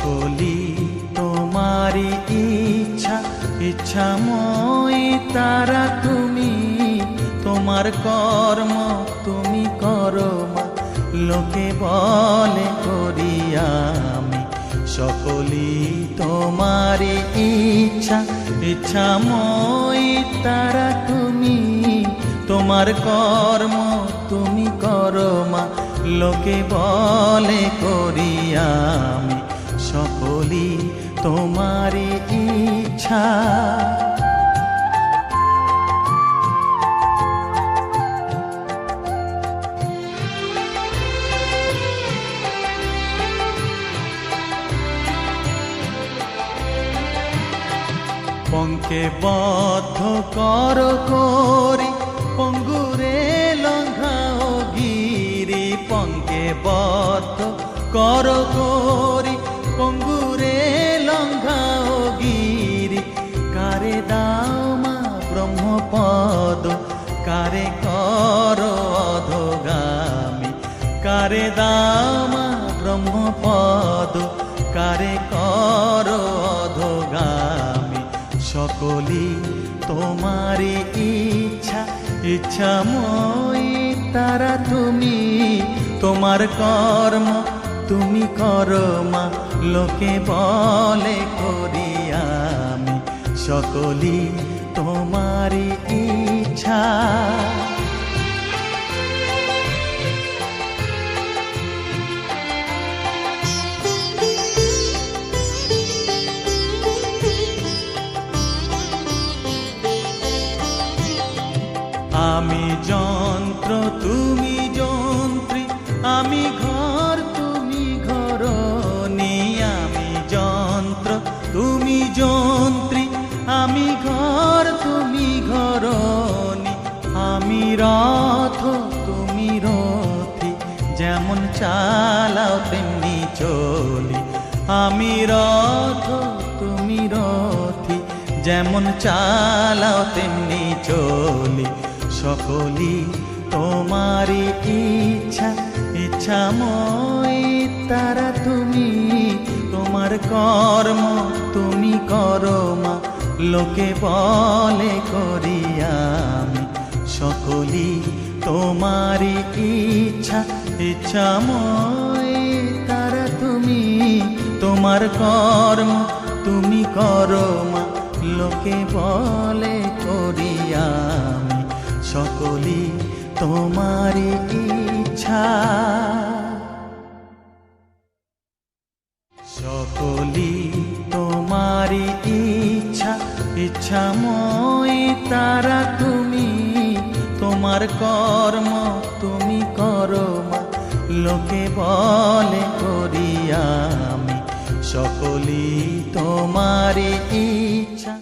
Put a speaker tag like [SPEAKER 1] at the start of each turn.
[SPEAKER 1] সকলি তোমারি ইচ্ছা, ইচ্ছাময়ী তারা তুমি। তোমার কর্ম তুমি করো মা, লোকে বলে করি আমি। সকলি তোমারি ইচ্ছা, ইচ্ছাময়ী তারা তুমি। তোমার কর্ম তুমি করো মা, লোকে বলে করি আমি। সকলি তোমারি ইচ্ছা। পঙ্কে বদ্ধ কর করি, পঙ্গুরে লঙ্ঘাও গিরি। পঙ্কে বদ্ধ কর করি, পঙ্গুরে লঙ্ঘাও গিরি। কারে দাও মা ব্রহ্মপদ, কারে কর অধোগামী। কারে দাও মা ব্রহ্মপদ, কারে কর অধোগামী। সকলি তোমারি ইচ্ছা, ইচ্ছাময়ী তারা তুমি। তোমার কর্ম তুমি করো মা, লোকে বলে করি আমি। সকলি তোমারি ইচ্ছা। আমি যন্ত্র তুমি যন্ত্রী, আমি ঘর তুমি ঘরণী। আমি যন্ত্র তুমি যন্ত্রী, আমি ঘর তুমি ঘরণী। আমি রথ তুমি রথী, যেমন চালাও তেমনি চলি। আমি রথ তুমি রথী, যেমন চালাও তেমনি চলি। সকলি তোমারি ইচ্ছা, ইচ্ছাময়ী তারা তুমি। তোমার কর্ম তুমি করো মা, লোকে বলে করি আমি। সকলি তোমারি ইচ্ছা, ইচ্ছাময়ী তারা তুমি। তোমার কর্ম তুমি করো মা, লোকে বলে করি আমি। সকলি তোমারি ইচ্ছা। সকলি তোমারি ইচ্ছা, ইচ্ছাময়ী তারা তুমি। তোমার কর্ম তুমি করো মা, লোকে বলে করি আমি। সকলি তোমারি ইচ্ছা।